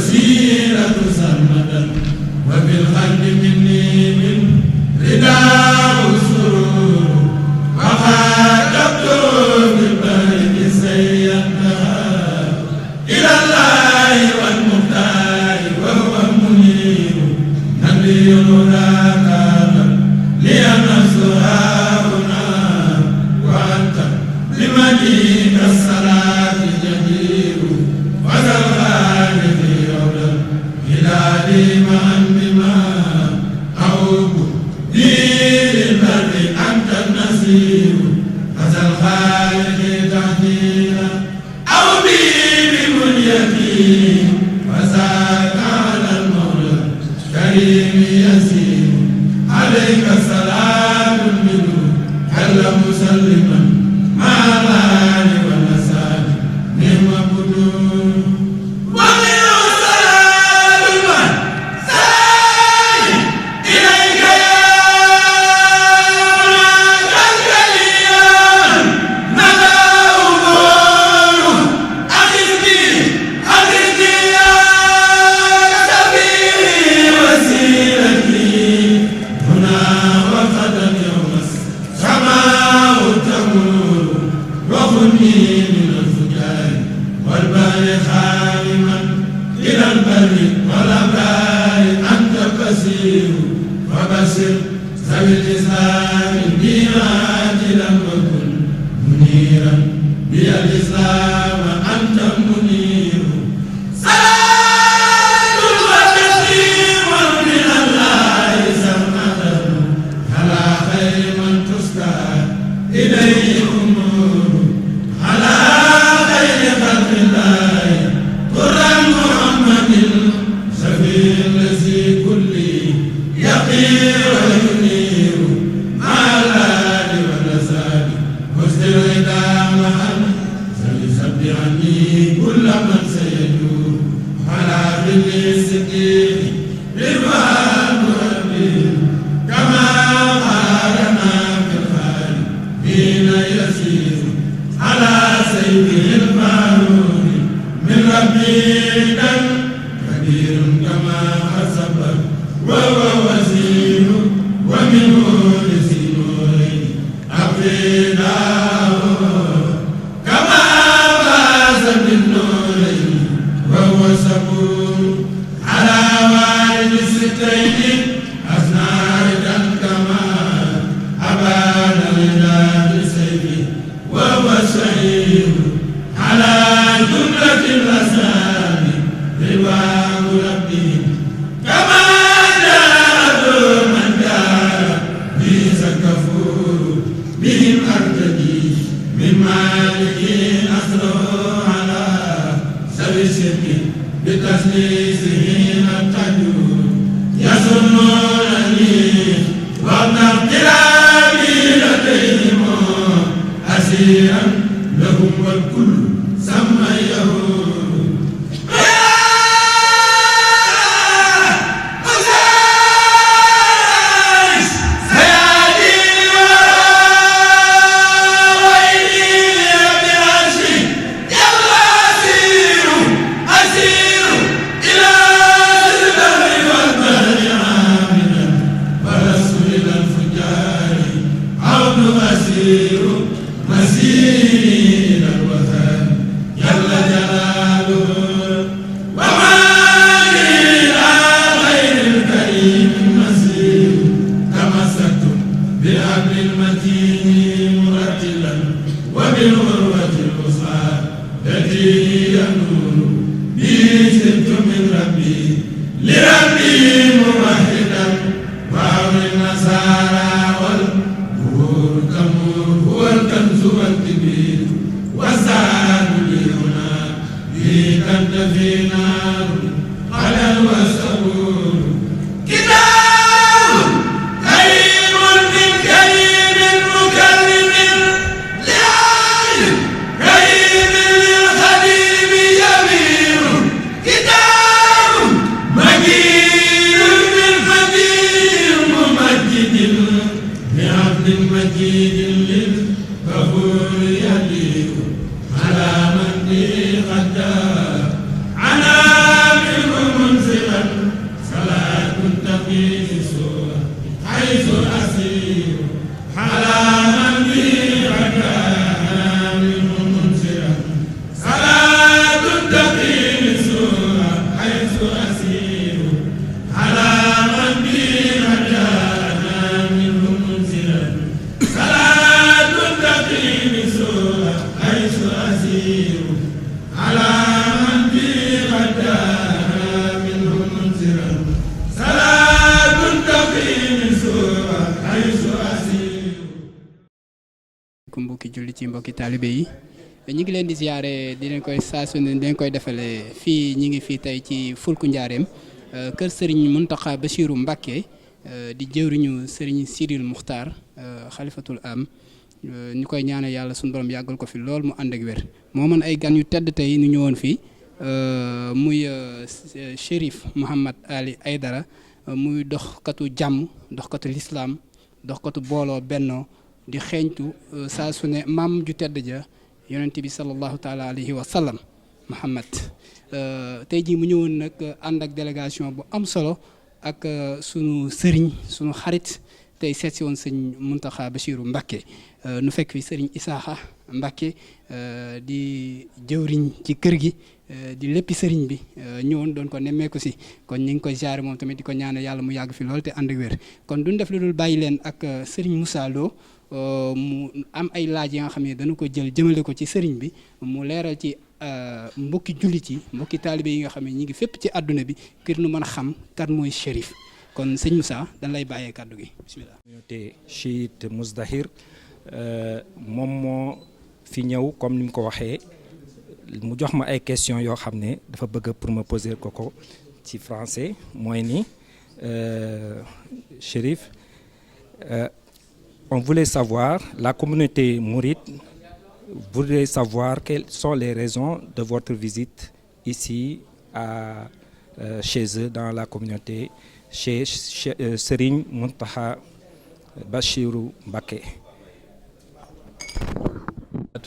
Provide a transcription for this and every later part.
وسيلة سرمدا وفي الخلق مني من رداء سرور وخاطبت بالبرد سيدها إلى الله والمختار وهو منير نبي لا كان لينصرها هنا وأنت لمجيء الصلاة جدير وذا الخالق يولا هلالي معا بما أعوب دير البر أنت النصير وذا الخالق تهدينا أو بي بمنيتي وذاك على المولى كريم يسير عليك صلاة منه هل مسلما مع الآل والنسال نعم بدون ومنه صلاة من سال إليك يا الكريم مدى أمور أخذني يا سبيل وسيلتي هنا وغدا يوم السماء تمور وخذني من الفجار والبر خالما إلى البر والأبرار أنت بصير فبشر ذوي الإسلام الدينات لم أكن منيرا بي الإسلام أنت منير صلاة وتسليم من الله سرمدا على خير من تسكى إليه أمور على خير خلق الله قرآن محمد شفيع الذي كل يقين وينير مع الآل والأسال حسن الغداء محمد فليسبح عني كل من سيجور على ظل الصديق رضوان ربي كما قالنا في الخير حين يسير على سيده المعروف من ربي كبير كما خسب وهو وزير ومنه لسنورين أبداه كما فاز بالنورين وهو صبور على والد الستين أسنادا كما أبان لنا بسيفه وهو شهيد على جملة الأسامي رضوان ربهم كما جاء من جاء بئس الكفور بهم أرتدي من مالك أصله على سبي الشرك بتسليسه التجور يظنونني وابن اقترابي لديهم أسيرا لهم والكل سميه مسير الوثن جل جلاله وما إلى غير الكريم مسير تمسكت بالحبل المتين مرتلا وبالعروة الوثقى التي ينور به سرت من ربي لربي موحدا وأمر النصارى هو الكنز والكبير والسعاد لي هنا به كنت في نار على الوسبور كتاب كريم من كريم مكرم لعالم كريم للخديم يمين كتاب مجيد من فقير ممجد بعبد مجيد للغفور يليق على من قد على منه mbokki julli ci mbokki taalibe yi ñi ngi leen di ziare di leen koy saa su ne di leen koy defale fii ñi ngi fii tey ci fulku njaareem kër Serigne Mountakha Bassirou Mbacké di jëwriñu Serigne Sidil Muxtaar xalifatul am ñu koy ñaanal yàlla suñu borom yàggal ko fi lool mu ànd ak wér moo mën ay gan yu tedd tey ñu ñëwoon fii muy Chérif Mouhamad Ali Aydara muy doxkatu jàmm doxkatu lislaam doxkatu booloo bennoo di xeeñtu saa su ne maam ju tedd ja yonent bi sallallahu taala alayhi wa sallam Muhammad tey jii mu ñëwoon nag ànd ak délégation bu am solo ak sunu sëriñ sunu xarit tey seet si woon sëñ Mountakha Bassirou Mbacké nu fekk fi sëriñ Isaaxa Mbacké di jëwriñ ci kër gi di léppi sëriñ bi ñëwoon doon ko nemmeeku si kon ñu ngi koy ziare moom tamit di ko ñaanal yàlla mu yàgg fi lool te ànd ak wér kon duñ def lu dul bàyyi leen ak sëriñ Moussa Lo mu am ay laaj yi nga xam ne dana ko jël jëmale ko ci sëriñ bi mu leeral ci mbokki jullit yi mbokki taalibe yi nga xam ne ñi ngi fépp ci àdduna bi ngir nu mën a xam kan mooy Chérif kon sëñ Moussa dañ lay bàyyee kàddu gi bismillah. communauté chiite Mousdahir moom moo fi ñëw comme ni mu ko waxee mu jox ma ay questions yoo xam ne dafa bëgg pour ma poser ko ci français mooy ni Chérif on voulait savoir, la communauté mouride voudrait savoir quelles sont les raisons de votre visite ici chez eux dans la communauté, chez Serigne Mountakha Bassirou Mbacké.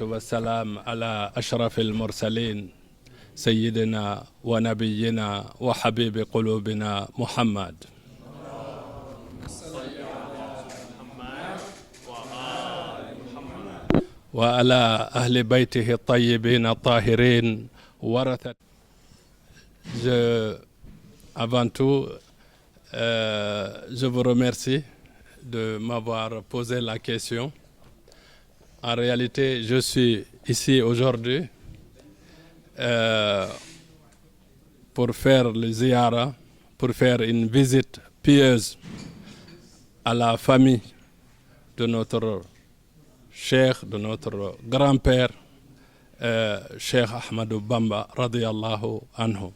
والسلام على أشرف المرسلين سيدنا ونبينا وحبيب قلوبنا محمد وعلى أهل بيته الطيبين الطاهرين ورثة. Avant tout, je vous remercie de m'avoir posé la question. En réalité, je suis ici aujourd'hui pour faire le ziyara, pour faire une visite pieuse à la famille de notre cheikh, de notre grand-père, Cheikh Ahmadou Bamba, radiyallahu anhu.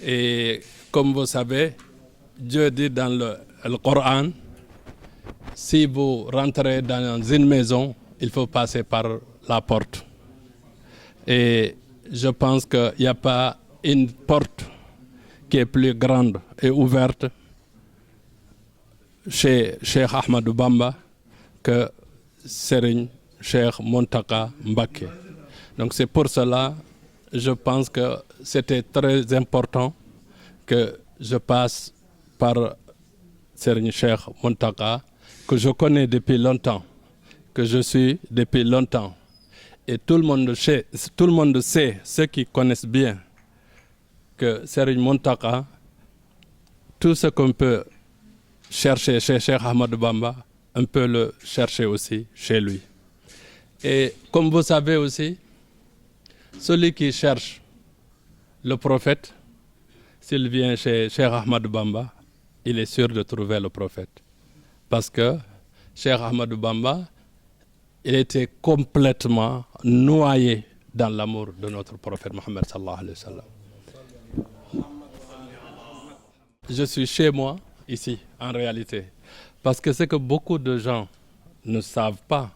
Et comme vous savez, Dieu dit dans le Coran, si vous rentrez dans une maison, il faut passer par la porte. Et je pense qu'il n'y a pas une porte qui est plus grande et ouverte chez Cheikh Ahmadou Bamba que Serigne Cheikh Mountakha Mbacké. Donc c'est pour cela, je pense que c'était très important que je passe par Serigne Cheikh Mountakha, que je connais depuis longtemps, que je suis depuis longtemps. Et tout le monde sait, ceux qui connaissent bien, que Serigne Mountakha, tout ce qu'on peut chercher chez Cheikh Ahmadou Bamba, on peut le chercher aussi chez lui. Et comme vous savez aussi, celui qui cherche le prophète, s'il vient chez Cheikh Ahmadou Bamba, il est sûr de trouver le prophète. Parce que Cheikh Ahmadou Bamba, il était complètement noyé dans l'amour de notre prophète Mohammed sallallahu alayhi wa sallam. Je suis chez moi, ici, en réalité. Parce que ce que beaucoup de gens ne savent pas,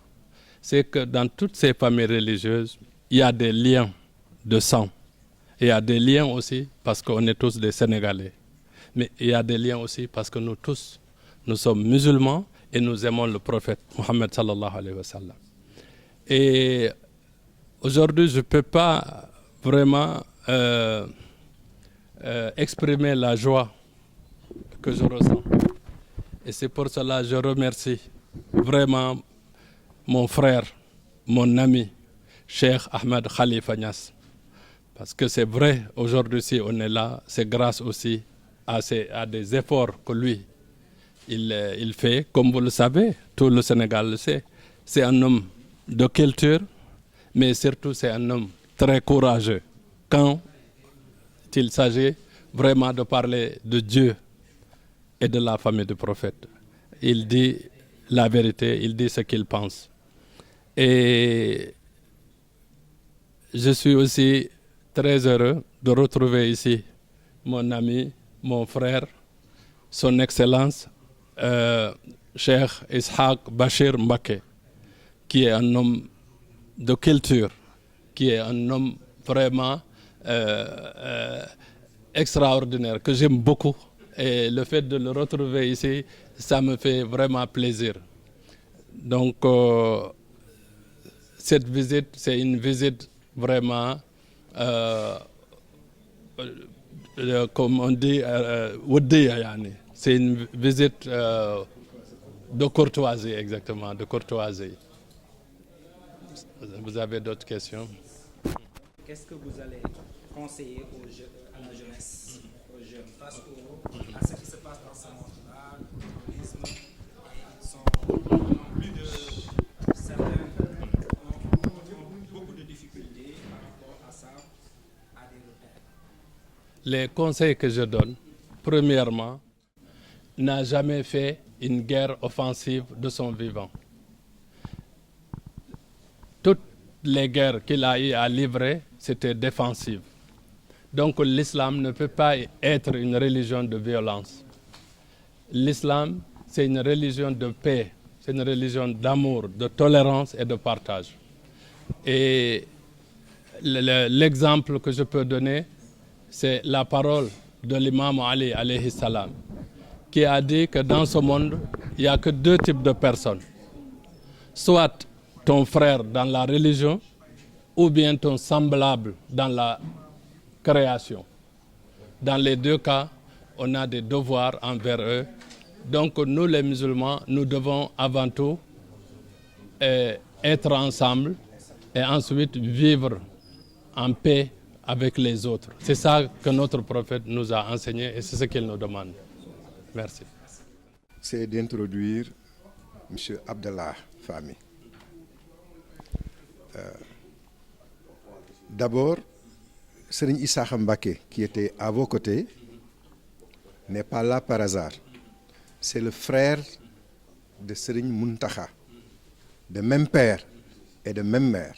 c'est que dans toutes ces familles religieuses, il y a des liens de sang. Il y a des liens aussi parce qu'on est tous des Sénégalais. Mais il y a des liens aussi parce que nous tous, nous sommes musulmans et nous aimons le prophète Mohammed sallallahu alayhi wa sallam. Et aujourd'hui, je ne peux pas vraiment exprimer la joie que je ressens. Et c'est pour cela que je remercie vraiment mon frère, mon ami, Cheikh Ahmed Khalifa Niass. Parce que c'est vrai, aujourd'hui, si on est là, c'est grâce aussi à des efforts que lui, il fait. Comme vous le savez, tout le Sénégal le sait. C'est un homme de culture, mais surtout c'est un homme très courageux. Quand il s'agit vraiment de parler de Dieu et de la famille du prophète, il dit la vérité, il dit ce qu'il pense. Et je suis aussi très heureux de retrouver ici mon ami, mon frère, son Excellence, Cheikh Ishaq Bachir Mbacké, qui est un homme de culture, qui est un homme vraiment extraordinaire, que j'aime beaucoup. Et le fait de le retrouver ici, ça me fait vraiment plaisir. Donc, cette visite, c'est une visite vraiment, comme on dit, c'est une visite de courtoisie, exactement, de courtoisie. Vous avez d'autres questions? Qu'est-ce que vous allez conseiller à la jeunesse, aux jeunes, face à ce qui se passe dans ce monde-là, le terrorisme, et ils sont plus de certains ont beaucoup de difficultés par rapport à ça, à des repères? Les conseils que je donne, premièrement, n'a jamais fait une guerre offensive de son vivant. Toutes les guerres qu'il a eu à livrer, c'était défensive. Donc l'islam ne peut pas être une religion de violence. L'islam, c'est une religion de paix, c'est une religion d'amour, de tolérance et de partage. Et l'exemple que je peux donner, c'est la parole de l'imam Ali, alayhi salam, qui a dit que dans ce monde, il n'y a que deux types de personnes. Soit ton frère dans la religion, ou bien ton semblable dans la création. Dans les deux cas, on a des devoirs envers eux. Donc nous, les musulmans, nous devons avant tout être ensemble et ensuite vivre en paix avec les autres. C'est ça que notre prophète nous a enseigné et c'est ce qu'il nous demande. Merci. C'est d'introduire M. Abdallah Fahmi. D'abord, Serigne Ishaq Mbacké, qui était à vos côtés, n'est pas là par hasard. C'est le frère de Serigne Mountakha, de même père et de même mère.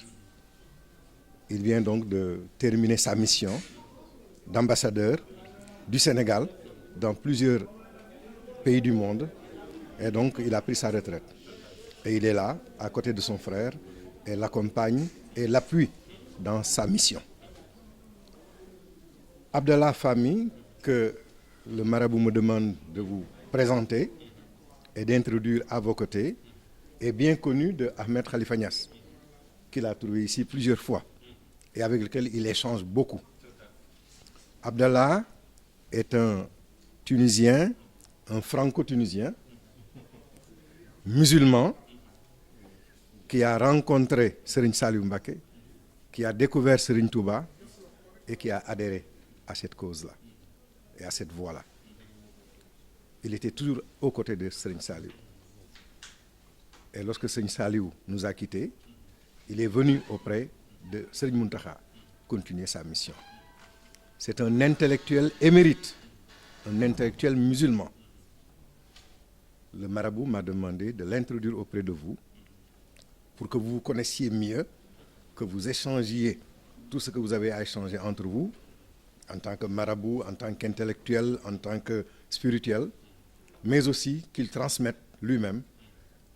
Il vient donc de terminer sa mission d'ambassadeur du Sénégal dans plusieurs pays du monde. Et donc, il a pris sa retraite. Et il est là, à côté de son frère, et l'accompagne et l'appuie dans sa mission. Abdallah Fahmi, que le marabout me demande de vous présenter et d'introduire à vos côtés, est bien connu de Ahmed Khalifa Niass, qu'il a trouvé ici plusieurs fois et avec lequel il échange beaucoup. Abdallah est un Tunisien, un franco-tunisien, musulman, qui a rencontré Serigne Saliou Mbacké, qui a découvert Serigne Touba et qui a adhéré à cette cause-là et à cette voie-là. Il était toujours aux côtés de Serigne Saliou. Et lorsque Serigne Saliou nous a quittés, il est venu auprès de Serigne Mountakha continuer sa mission. C'est un intellectuel émérite, un intellectuel musulman. Le marabout m'a demandé de l'introduire auprès de vous pour que vous vous connaissiez mieux, que vous échangiez tout ce que vous avez à échanger entre vous, en tant que marabout, en tant qu'intellectuel, en tant que spirituel, mais aussi qu'il transmette lui-même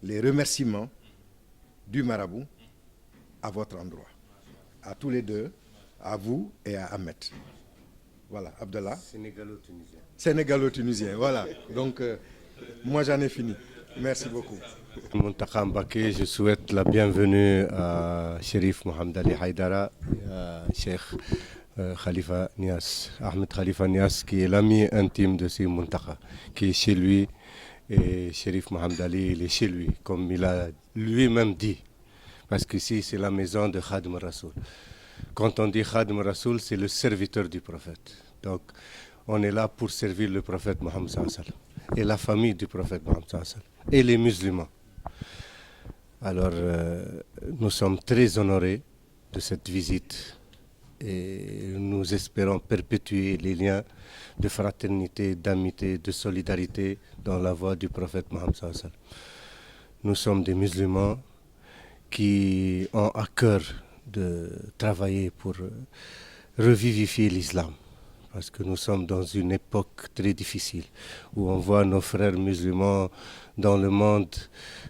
les remerciements du marabout à votre endroit, à tous les deux, à vous et à Ahmed. Voilà, Abdallah. Sénégalo-tunisien. Sénégalo-tunisien, voilà. Donc, moi j'en ai fini. Merci beaucoup. Mountakha Mbacké, je souhaite la bienvenue à Chérif Mohamed Ali Haïdara, à Cheikh Khalifa Niass, Ahmed Khalifa Niass, qui est l'ami intime de Serigne Mountakha, qui est chez lui, et Chérif Mohamed Ali, il est chez lui, comme il a lui-même dit, parce qu'ici c'est la maison de Khadim Rassoul. Quand on dit Khadim Rassoul, c'est le serviteur du prophète. Donc, on est là pour servir le prophète Mohammed sallallahu alayhi wa sallam et la famille du prophète Mohammed sallallahu alayhi wa sallam et les musulmans. Alors, nous sommes très honorés de cette visite et nous espérons perpétuer les liens de fraternité, d'amitié, de solidarité dans la voie du prophète Mohammed sallallahu alayhi wa sallam. Nous sommes des musulmans qui ont à cœur de travailler pour revivifier l'islam. Parce que nous sommes dans une époque très difficile où on voit nos frères musulmans dans le monde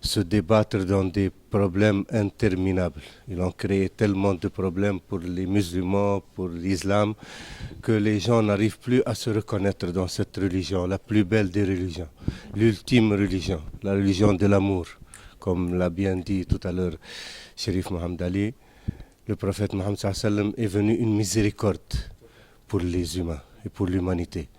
se débattre dans des problèmes interminables. Ils ont créé tellement de problèmes pour les musulmans, pour l'islam, que les gens n'arrivent plus à se reconnaître dans cette religion, la plus belle des religions, l'ultime religion, la religion de l'amour. Comme l'a bien dit tout à l'heure Chérif Mohamed Ali, le prophète Mohammed sallam est venu une miséricorde pour les humains et pour l'humanité.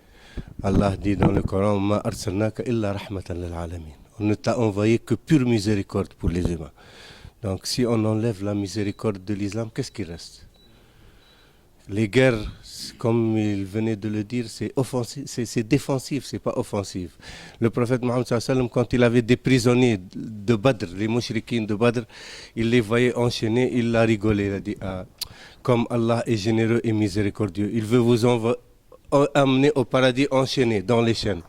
Allah dit dans le Coran, Ma arsalnaka illa rahmatan lil alamin. On ne t'a envoyé que pure miséricorde pour les humains. Donc si on enlève la miséricorde de l'islam, qu'est-ce qui reste? Les guerres, comme il venait de le dire, c'est offensif, c'est défensif, c'est pas offensif. Le prophète Mohammed sallam, quand il avait des prisonniers de Badr, les mouchrikines de Badr, il les voyait enchaînés, il a rigolé, il a dit comme Allah est généreux et miséricordieux, il veut vous amener au paradis enchaîné dans les chaînes.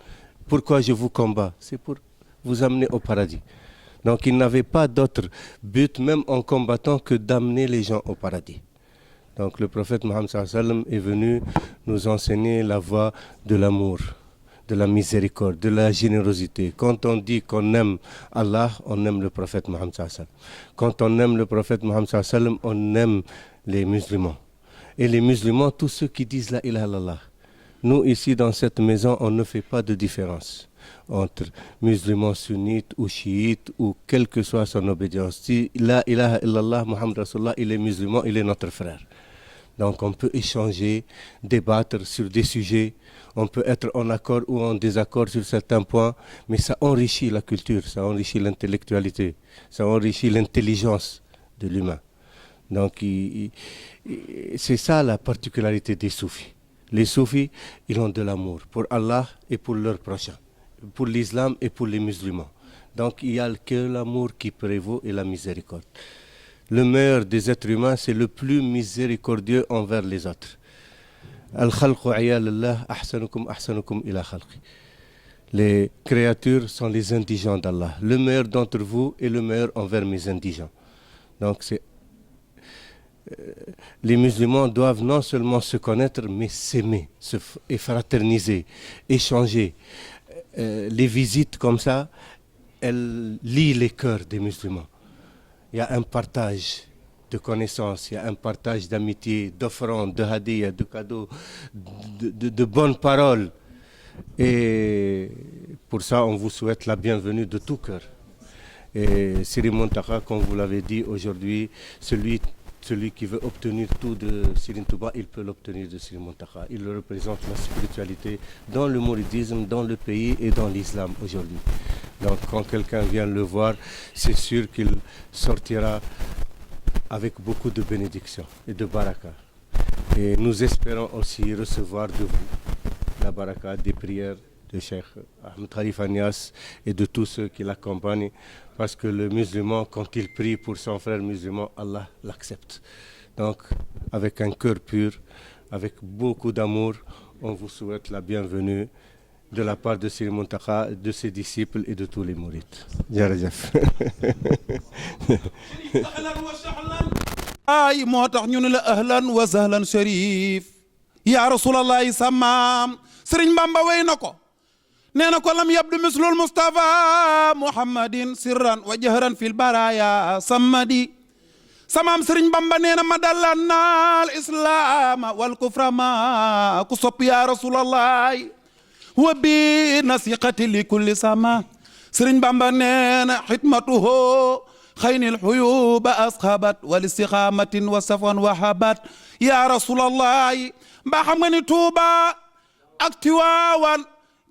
Pourquoi je vous combats? C'est pour vous amener au paradis. Donc il n'avait pas d'autre but, même en combattant, que d'amener les gens au paradis. Donc le prophète Mohammed sallam est venu nous enseigner la voie de l'amour, de la miséricorde, de la générosité. Quand on dit qu'on aime Allah, on aime le prophète Mohammed sallam. Quand on aime le prophète Mohammed sallam, on aime les musulmans. Et les musulmans, tous ceux qui disent la ilaha illallah. Nous, ici, dans cette maison, on ne fait pas de différence entre musulmans sunnites ou chiites ou quelle que soit son obédience. Si la ilaha illallah, Muhammad Rasulullah, il est musulman, il est notre frère. Donc on peut échanger, débattre sur des sujets, on peut être en accord ou en désaccord sur certains points, mais ça enrichit la culture, ça enrichit l'intellectualité, ça enrichit l'intelligence de l'humain. Donc c'est ça la particularité des soufis. Les soufis, ils ont de l'amour pour Allah et pour leur prochain, pour l'islam et pour les musulmans. Donc il n'y a que l'amour qui prévaut et la miséricorde. Le meilleur des êtres humains, c'est le plus miséricordieux envers les autres. Al-khalqu ayalallah ahsanukum ahsanukum ila khalqi. Les créatures sont les indigents d'Allah. Le meilleur d'entre vous est le meilleur envers mes indigents. Donc les musulmans doivent non seulement se connaître, mais s'aimer et fraterniser, échanger. Les visites comme ça, elles lient les cœurs des musulmans. Il y a un partage de connaissances, il y a un partage d'amitié, d'offrandes, de hadiyas, de cadeaux, de bonnes paroles. Et pour ça, on vous souhaite la bienvenue de tout cœur. Et Siri Montaka, comme vous l'avez dit aujourd'hui, celui qui veut obtenir tout de Serigne Touba, il peut l'obtenir de Serigne Mountakha. Il représente la spiritualité dans le mouridisme, dans le pays et dans l'islam aujourd'hui. Donc quand quelqu'un vient le voir, c'est sûr qu'il sortira avec beaucoup de bénédictions et de baraka. Et nous espérons aussi recevoir de vous la baraka des prières de Cheikh Ahmed Khalifa Niass et de tous ceux qui l'accompagnent, parce que le musulman, quand il prie pour son frère musulman, Allah l'accepte. Donc, avec un cœur pur, avec beaucoup d'amour, on vous souhaite la bienvenue de la part de Serigne Mountakha, de ses disciples et de tous les mourides. Jërëjëf. ay moo tax ñu ne la ahlan wa sahlan sharif ya rasulallahi samaam Sëriñ Bamba way na ko nee na ko lam yabdu mislul Mustafa Muhammadin sirran wa jahran fil baraya sammadi samaam Sëriñ Bamba nee na ma dallan naal islaama wal kufra ma ku sopp ya rasulallahi wa bi nasiqati li kulli sama Sëriñ Bamba nee na xidmatuhu xaynil xuyuba asxabat wal istixaamatin wa safwan wa habat ya rasulallahi mbaa xam nga ni Tuuba ak Tiwaawan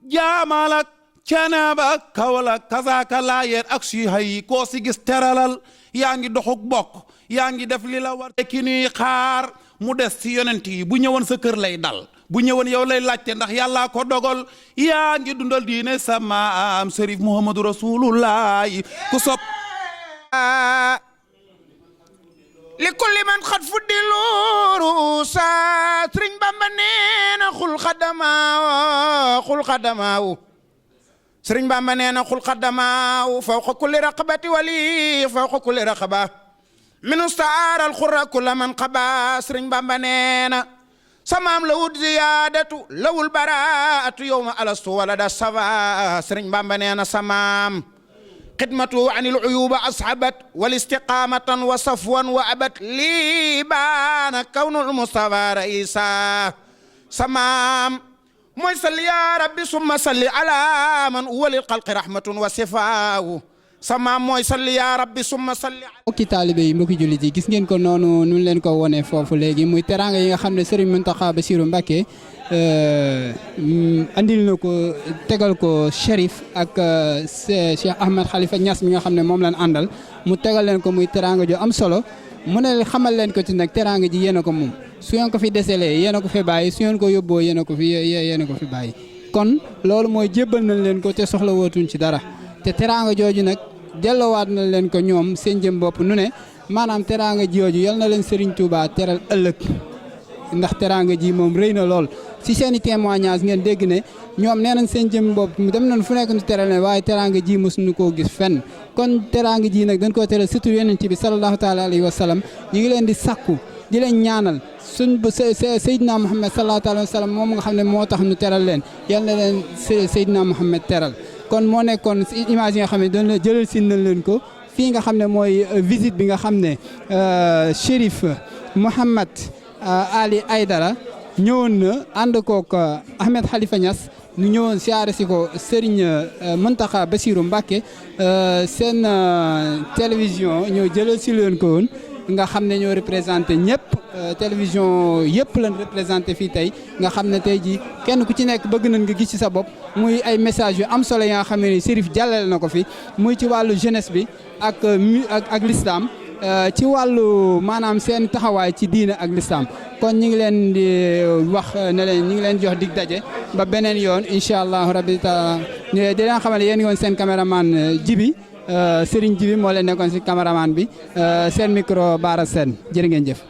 Jaamal ak Ceneba ak Kawlax kasaaka Laayeen ak siiha yi koo si gis teralal yaa ngi doxuk bokk yaa ngi def li la war ki nuy xaar mu des ci yonent yi bu ñëwoon sa kër lay dal bu ñëwoon yow lay laajte ndax yàllaa ko dogal yaa ngi dundal diine sa maam Sërif Muhammadu Rasulullahi ku sopp li kulli man xat fuddi luuru sa Sëriñ Bamba nee na xul xadamaawu Sëriñ Bamba nee na xul xadamaawu fawqa kulli raqabati wali fawqa kulli raqaba min ustaara alxurra kulla man xaba sëriñ Bamba nee na samaam lawul ziyaadatu lawul baraatu yowma alastu walada safa sëriñ Bamba nee na samaam xidmatu anil uyuba ashabat wal istiqamatan wa safwan wa abat lii baana kawnul mustafa raisa samaam mooy salli ya rabbi summa salli ala man walil xalqi rahmatun wa sifaawu samaam mooy salli ya rabbi summa salli. mbokki taalibe yi mbokki jullit yi gis ngeen ko noonu nu leen ko wone foofu léegi muy teraanga yi nga xam ne Serigne Mountakha Bassirou Mbacké andil na ko tegal ko Chérif ak Cheikh Ahmed Khalifa Niass mi nga xam ne moom lañ àndal mu tegal leen ko muy teraanga ju am solo mu ne xamal leen ko ci nag teraanga ji yéen a ko moom su ngeen ko fi deselee yéen a ko fi bàyyi su ngeen ko yóbboo yéen a ko fi bàyyi kon loolu mooy jébbal nañ leen ko te soxla wootuñ ci dara te teraanga jooju nag delloowaat na leen ko ñoom seen jëm bopp nu ne maanaam teraanga jooju yal na leen Serigne Touba teral ëllëg ndax teraanga ji moom rëy na lool si seen i témoignage ngeen dégg ne ñoom nee nañ seen jëm bopp dem nañ fu nekk ñu teral ne waaye teraanga ji mosuñu koo gis fenn kon teraanga ji nag dañ koo teral surtout yonent bi sallallahu taala alayhi wa sallam ñu ngi leen di sakku di leen ñaanal suñ Seydina Muhammad sallallahu taala wa sallam moom nga xam ne moo tax ñu teral leen yal na leen Seydina Muhammad teral kon moo nekkoon image yi nga xam ne doon la jëlal si nañ leen ko fii nga xam ne mooy visite bi nga xam ne Chérif Mouhamad Ali Aydara ñëwoon na ànd kook Ahmed Khalifa Niass ñu ñëwoon siyaare si ko Serigne Mountakha Bassirou Mbacké seen télévision ñoo jëlal si leen ko woon nga xam ne ñoo représenté ñëpp télévision yëpp lañ représenté fii tey nga xam ne tey ji kenn ku ci nekk bëgg nañ nga gis ci sa bopp muy ay message yu am solo yi nga xam ne Chérif jàllale na ko fi muy ci wàllu jeunesse bi ak l'islam ci wàllu maanaam seen taxawaay ci diine ak l'islam kon ñu ngi leen di wax ne leen ñu ngi leen jox dig daje ba beneen yoon incha allahu rabbi taala di leen xamal yéen yoon seen caméraman Jibi Serigne Jibi moo leen nekkoon si caméraman bi seen micro Bara Sène jërë ngeen jëf.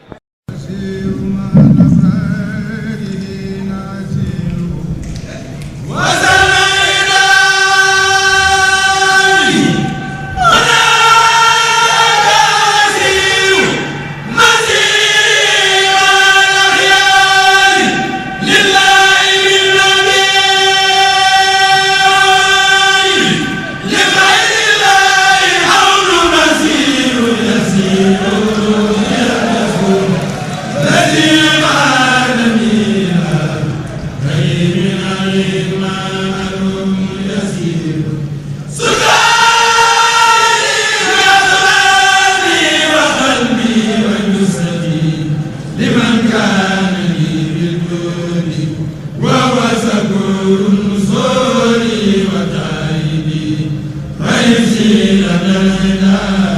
ويسير لنا